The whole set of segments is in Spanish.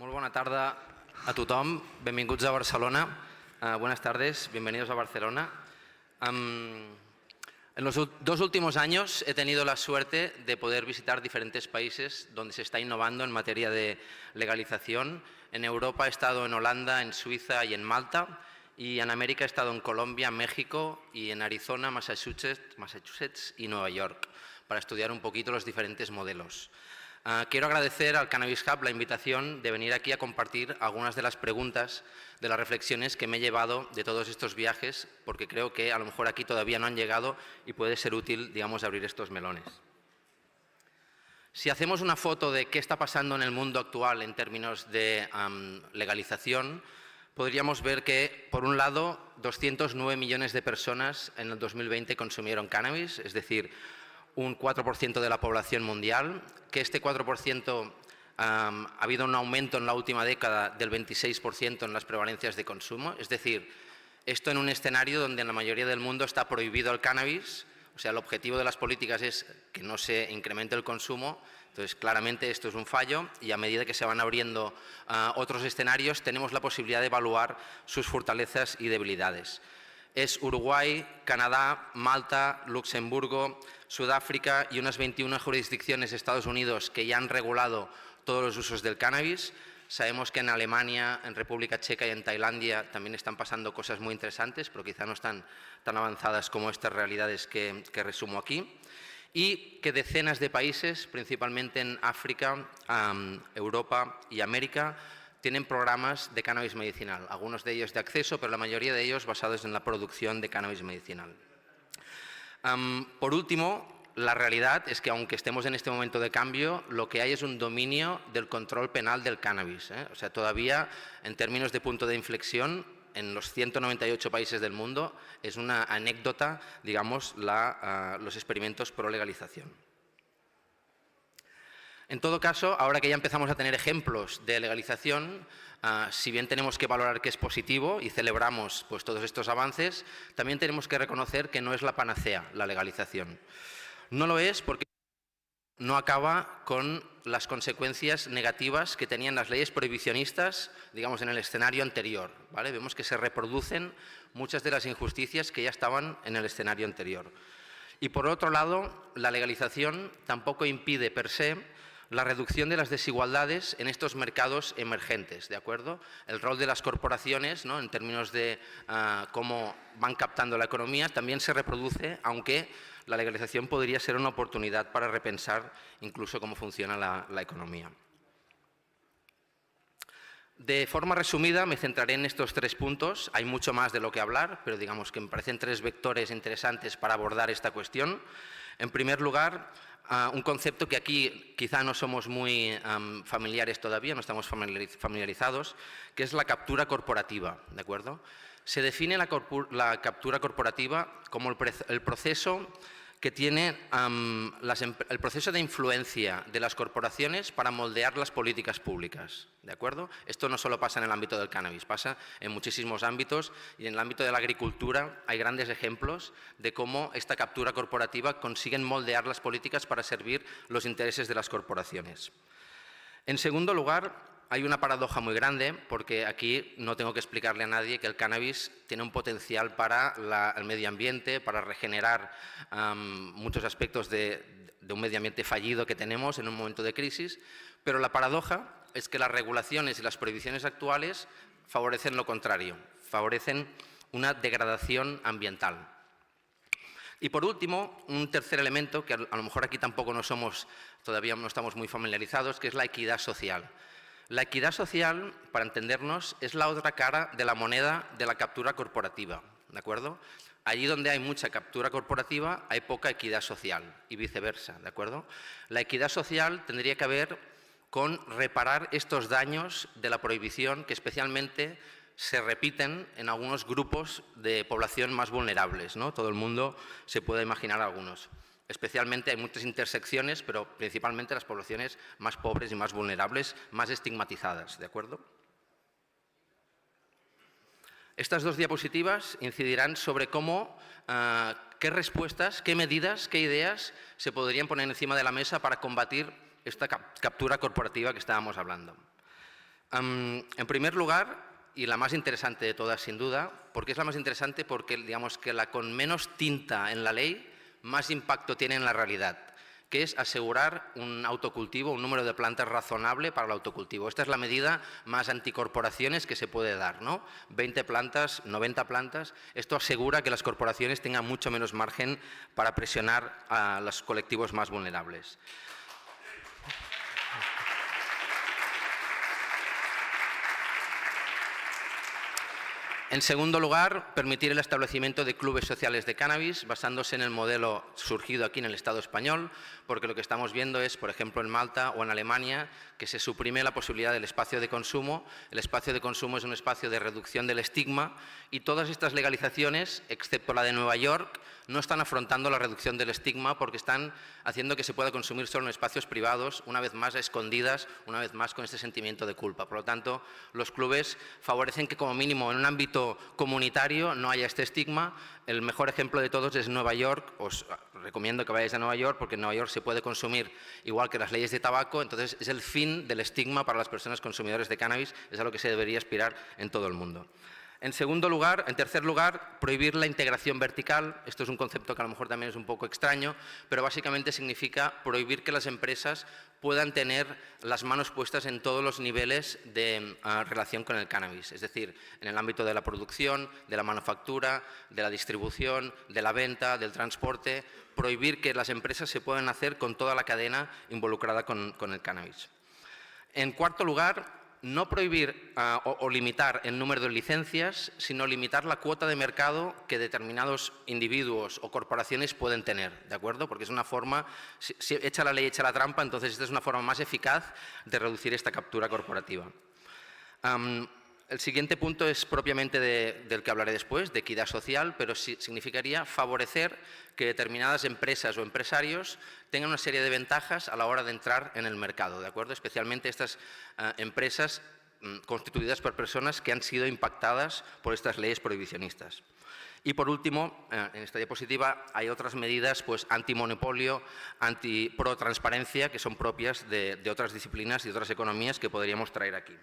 Molt bona tarda a tothom. Benvinguts a Barcelona. Buenas tardes, bienvenidos a Barcelona. En los dos últimos años he tenido la suerte de poder visitar diferentes países donde se está innovando en materia de legalización. En Europa he estado en Holanda, en Suiza y en Malta. Y en América he estado en Colombia, México y en Arizona, Massachusetts y Nueva York para estudiar un poquito los diferentes modelos. Quiero agradecer al Cannabis Hub la invitación de venir aquí a compartir algunas de las preguntas, de las reflexiones que me he llevado de todos estos viajes, porque creo que a lo mejor aquí todavía no han llegado y puede ser útil, digamos, abrir estos melones. Si hacemos una foto de qué está pasando en el mundo actual en términos de legalización, podríamos ver que, por un lado, 209 millones de personas en el 2020 consumieron cannabis, es decir, un 4% de la población mundial, que este 4% ha habido un aumento en la última década del 26% en las prevalencias de consumo, es decir, esto en un escenario donde en la mayoría del mundo está prohibido el cannabis, o sea, el objetivo de las políticas es que no se incremente el consumo. Entonces, claramente esto es un fallo y a medida que se van abriendo otros escenarios tenemos la posibilidad de evaluar sus fortalezas y debilidades. Es Uruguay, Canadá, Malta, Luxemburgo, Sudáfrica y unas 21 jurisdicciones de Estados Unidos que ya han regulado todos los usos del cannabis. Sabemos que en Alemania, en República Checa y en Tailandia también están pasando cosas muy interesantes, pero quizá no están tan avanzadas como estas realidades que resumo aquí. Y que decenas de países, principalmente en África, Europa y América, tienen programas de cannabis medicinal, algunos de ellos de acceso, pero la mayoría de ellos basados en la producción de cannabis medicinal. Por último, la realidad es que aunque estemos en este momento de cambio, lo que hay es un dominio del control penal del cannabis. O sea, todavía en términos de punto de inflexión, en los 198 países del mundo, es una anécdota, digamos, los experimentos pro legalización. En todo caso, ahora que ya empezamos a tener ejemplos de legalización, si bien tenemos que valorar que es positivo y celebramos pues, todos estos avances, también tenemos que reconocer que no es la panacea la legalización. No lo es porque no acaba con las consecuencias negativas que tenían las leyes prohibicionistas, digamos, en el escenario anterior, ¿vale? Vemos que se reproducen muchas de las injusticias que ya estaban en el escenario anterior. Y por otro lado, la legalización tampoco impide per se la reducción de las desigualdades en estos mercados emergentes, ¿de acuerdo? El rol de las corporaciones, ¿no?, en términos de cómo van captando la economía, también se reproduce, aunque la legalización podría ser una oportunidad para repensar incluso cómo funciona la economía. De forma resumida, me centraré en estos tres puntos. Hay mucho más de lo que hablar, pero digamos que me parecen tres vectores interesantes para abordar esta cuestión. En primer lugar, un concepto que aquí quizá no somos muy familiares todavía, no estamos familiarizados, que es la captura corporativa, ¿de acuerdo? Se define la captura corporativa como el proceso que tiene el proceso de influencia de las corporaciones para moldear las políticas públicas, ¿de acuerdo? Esto no solo pasa en el ámbito del cannabis, pasa en muchísimos ámbitos y en el ámbito de la agricultura hay grandes ejemplos de cómo esta captura corporativa consiguen moldear las políticas para servir los intereses de las corporaciones. En segundo lugar, hay una paradoja muy grande, porque aquí no tengo que explicarle a nadie que el cannabis tiene un potencial para el medio ambiente, para regenerar muchos aspectos de un medio ambiente fallido que tenemos en un momento de crisis, pero la paradoja es que las regulaciones y las prohibiciones actuales favorecen lo contrario, favorecen una degradación ambiental. Y por último, un tercer elemento, que a lo mejor aquí tampoco todavía no estamos muy familiarizados, que es la equidad social. La equidad social, para entendernos, es la otra cara de la moneda de la captura corporativa, ¿de acuerdo? Allí donde hay mucha captura corporativa hay poca equidad social y viceversa, ¿de acuerdo? La equidad social tendría que ver con reparar estos daños de la prohibición que especialmente se repiten en algunos grupos de población más vulnerables, ¿no? Todo el mundo se puede imaginar algunos. Especialmente hay muchas intersecciones, pero principalmente las poblaciones más pobres y más vulnerables, más estigmatizadas, ¿de acuerdo? Estas dos diapositivas incidirán sobre cómo, qué respuestas, qué medidas, qué ideas se podrían poner encima de la mesa para combatir esta captura corporativa que estábamos hablando. En primer lugar, y la más interesante de todas sin duda, ¿por qué es la más interesante? Porque digamos que la con menos tinta en la ley más impacto tiene en la realidad, que es asegurar un autocultivo, un número de plantas razonable para el autocultivo. Esta es la medida más anticorporaciones que se puede dar, ¿no? 20 plantas, 90 plantas. Esto asegura que las corporaciones tengan mucho menos margen para presionar a los colectivos más vulnerables. En segundo lugar, permitir el establecimiento de clubes sociales de cannabis basándose en el modelo surgido aquí en el Estado español, porque lo que estamos viendo es, por ejemplo, en Malta o en Alemania, que se suprime la posibilidad del espacio de consumo. El espacio de consumo es un espacio de reducción del estigma y todas estas legalizaciones, excepto la de Nueva York, no están afrontando la reducción del estigma porque están haciendo que se pueda consumir solo en espacios privados, una vez más a escondidas, una vez más con este sentimiento de culpa. Por lo tanto, los clubes favorecen que como mínimo en un ámbito comunitario no haya este estigma. El mejor ejemplo de todos es Nueva York. Os recomiendo que vayáis a Nueva York porque en Nueva York se puede consumir igual que las leyes de tabaco, entonces es el fin del estigma para las personas consumidores de cannabis, es a lo que se debería aspirar en todo el mundo. En tercer lugar, prohibir la integración vertical. Esto es un concepto que a lo mejor también es un poco extraño, pero básicamente significa prohibir que las empresas puedan tener las manos puestas en todos los niveles de relación con el cannabis, es decir, en el ámbito de la producción, de la manufactura, de la distribución, de la venta, del transporte, prohibir que las empresas se puedan hacer con toda la cadena involucrada con el cannabis. En cuarto lugar, no prohibir o limitar el número de licencias, sino limitar la cuota de mercado que determinados individuos o corporaciones pueden tener, ¿de acuerdo? Porque es una forma, si echa la ley, echa la trampa, entonces esta es una forma más eficaz de reducir esta captura corporativa. El siguiente punto es propiamente del que hablaré después, de equidad social, pero significaría favorecer que determinadas empresas o empresarios tengan una serie de ventajas a la hora de entrar en el mercado, ¿de acuerdo? Especialmente estas empresas constituidas por personas que han sido impactadas por estas leyes prohibicionistas. Y por último, en esta diapositiva hay otras medidas pues, antimonopolio, pro-transparencia, que son propias de otras disciplinas y otras economías que podríamos traer aquí.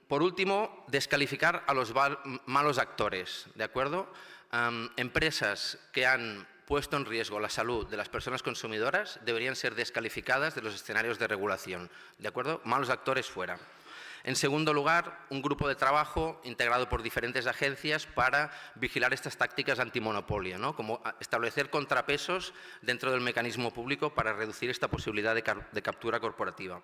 Por último, descalificar a los malos actores, ¿de acuerdo? Empresas que han puesto en riesgo la salud de las personas consumidoras deberían ser descalificadas de los escenarios de regulación, ¿de acuerdo? Malos actores fuera. En segundo lugar, un grupo de trabajo integrado por diferentes agencias para vigilar estas tácticas antimonopolio, ¿no? Como establecer contrapesos dentro del mecanismo público para reducir esta posibilidad de captura corporativa.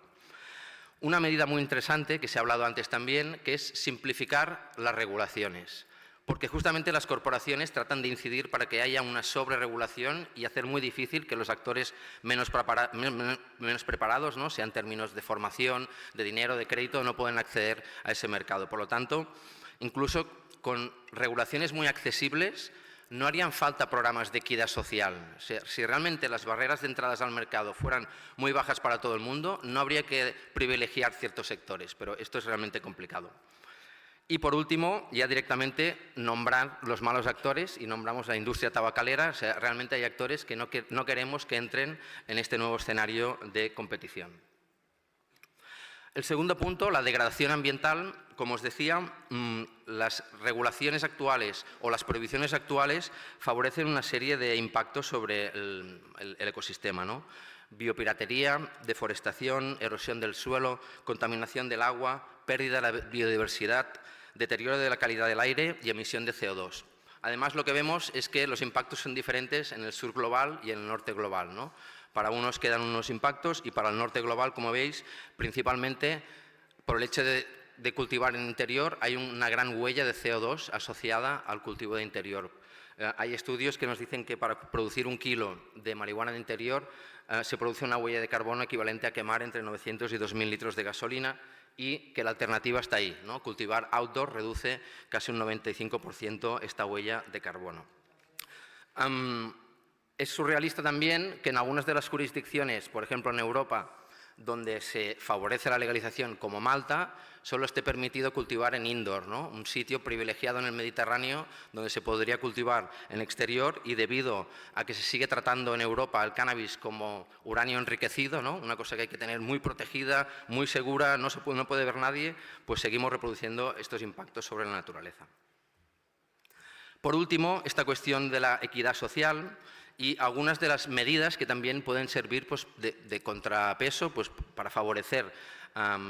Una medida muy interesante, que se ha hablado antes también, que es simplificar las regulaciones, porque justamente las corporaciones tratan de incidir para que haya una sobreregulación y hacer muy difícil que los actores menos preparados, ¿no? Sean en términos de formación, de dinero, de crédito, no pueden acceder a ese mercado. Por lo tanto, incluso con regulaciones muy accesibles, no harían falta programas de equidad social. O sea, si realmente las barreras de entradas al mercado fueran muy bajas para todo el mundo, no habría que privilegiar ciertos sectores, pero esto es realmente complicado. Y por último, ya directamente nombrar los malos actores y nombramos la industria tabacalera. O sea, realmente hay actores que no queremos que entren en este nuevo escenario de competición. El segundo punto, la degradación ambiental. Como os decía, las regulaciones actuales o las prohibiciones actuales favorecen una serie de impactos sobre el ecosistema, ¿no? Biopiratería, deforestación, erosión del suelo, contaminación del agua, pérdida de la biodiversidad, deterioro de la calidad del aire y emisión de CO2. Además, lo que vemos es que los impactos son diferentes en el sur global y en el norte global, ¿no? Para unos quedan unos impactos y para el norte global, como veis, principalmente por el hecho de cultivar en interior hay una gran huella de CO2 asociada al cultivo de interior. Hay estudios que nos dicen que para producir 1 kilo de marihuana de interior se produce una huella de carbono equivalente a quemar entre 900 y 2.000 litros de gasolina y que la alternativa está ahí, ¿no? Cultivar outdoor reduce casi un 95% esta huella de carbono. Es surrealista también que en algunas de las jurisdicciones, por ejemplo en Europa, donde se favorece la legalización como Malta, solo esté permitido cultivar en indoor, ¿no? Un sitio privilegiado en el Mediterráneo donde se podría cultivar en exterior y debido a que se sigue tratando en Europa el cannabis como uranio enriquecido, ¿no? Una cosa que hay que tener muy protegida, muy segura, no puede ver nadie, pues seguimos reproduciendo estos impactos sobre la naturaleza. Por último, esta cuestión de la equidad social y algunas de las medidas que también pueden servir pues, de contrapeso pues, para favorecer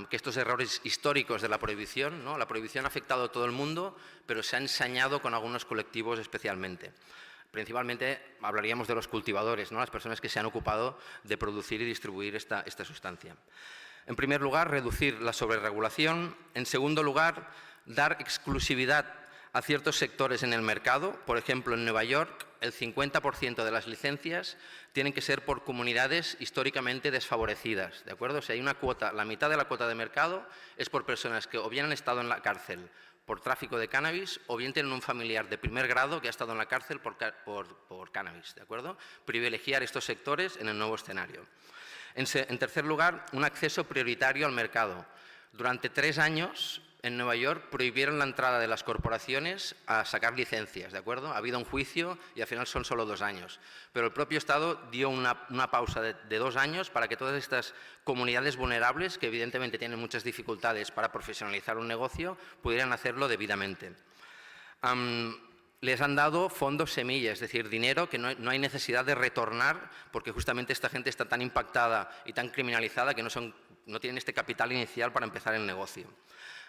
que estos errores históricos de la prohibición, ¿no? La prohibición ha afectado a todo el mundo, pero se ha ensañado con algunos colectivos especialmente. Principalmente hablaríamos de los cultivadores, ¿no? Las personas que se han ocupado de producir y distribuir esta sustancia. En primer lugar, reducir la sobreregulación. En segundo lugar, dar exclusividad a ciertos sectores en el mercado. Por ejemplo, en Nueva York, el 50% de las licencias tienen que ser por comunidades históricamente desfavorecidas, ¿de acuerdo? Si hay una cuota, la mitad de la cuota de mercado es por personas que o bien han estado en la cárcel por tráfico de cannabis o bien tienen un familiar de primer grado que ha estado en la cárcel por cannabis, ¿de acuerdo? Privilegiar estos sectores en el nuevo escenario. En tercer lugar, un acceso prioritario al mercado. Durante 3 años, en Nueva York prohibieron la entrada de las corporaciones a sacar licencias, ¿de acuerdo? Ha habido un juicio y al final son solo 2 años. Pero el propio Estado dio una pausa de 2 años para que todas estas comunidades vulnerables, que evidentemente tienen muchas dificultades para profesionalizar un negocio, pudieran hacerlo debidamente. Les han dado fondos semilla, es decir, dinero que no hay necesidad de retornar porque justamente esta gente está tan impactada y tan criminalizada que no tienen este capital inicial para empezar el negocio.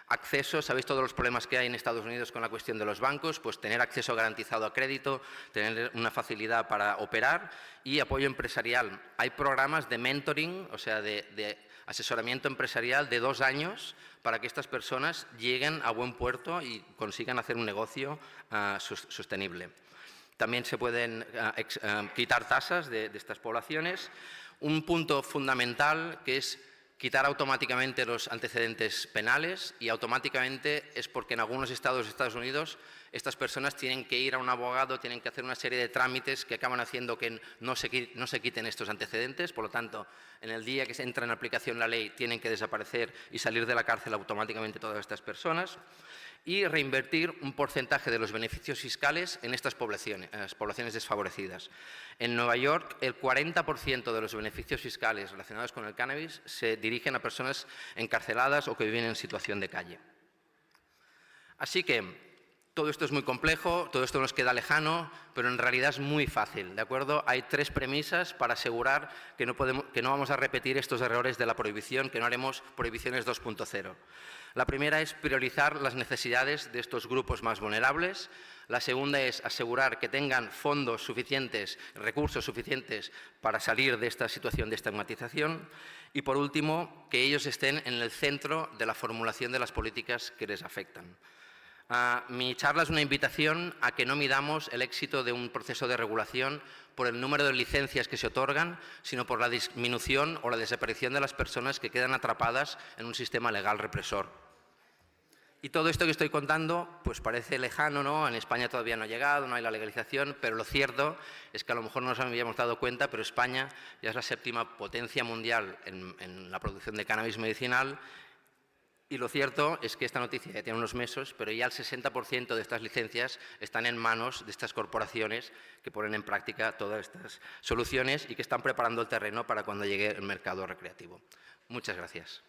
Acceso, sabéis todos los problemas que hay en Estados Unidos con la cuestión de los bancos, pues tener acceso garantizado a crédito, tener una facilidad para operar y apoyo empresarial. Hay programas de mentoring, o sea, de asesoramiento empresarial de 2 años para que estas personas lleguen a buen puerto y consigan hacer un negocio sostenible. También se pueden quitar tasas de estas poblaciones. Un punto fundamental que es quitar automáticamente los antecedentes penales y automáticamente es porque en algunos estados de Estados Unidos estas personas tienen que ir a un abogado, tienen que hacer una serie de trámites que acaban haciendo que no se quiten estos antecedentes. Por lo tanto, en el día que se entra en aplicación la ley tienen que desaparecer y salir de la cárcel automáticamente todas estas personas. Y reinvertir un porcentaje de los beneficios fiscales en estas poblaciones desfavorecidas. En Nueva York, el 40% de los beneficios fiscales relacionados con el cannabis se dirigen a personas encarceladas o que viven en situación de calle. Así que todo esto es muy complejo, todo esto nos queda lejano, pero en realidad es muy fácil, ¿de acuerdo? Hay 3 premisas para asegurar que no vamos a repetir estos errores de la prohibición, que no haremos prohibiciones 2.0. La primera es priorizar las necesidades de estos grupos más vulnerables. La segunda es asegurar que tengan fondos suficientes, recursos suficientes para salir de esta situación de estigmatización. Y, por último, que ellos estén en el centro de la formulación de las políticas que les afectan. Mi charla es una invitación a que no midamos el éxito de un proceso de regulación por el número de licencias que se otorgan, sino por la disminución o la desaparición de las personas que quedan atrapadas en un sistema legal represor. Y todo esto que estoy contando pues parece lejano, ¿no? En España todavía no ha llegado, no hay la legalización, pero lo cierto es que a lo mejor no nos habíamos dado cuenta, pero España ya es la 7ª potencia mundial en la producción de cannabis medicinal. Y lo cierto es que esta noticia ya tiene unos meses, pero ya el 60% de estas licencias están en manos de estas corporaciones que ponen en práctica todas estas soluciones y que están preparando el terreno para cuando llegue el mercado recreativo. Muchas gracias.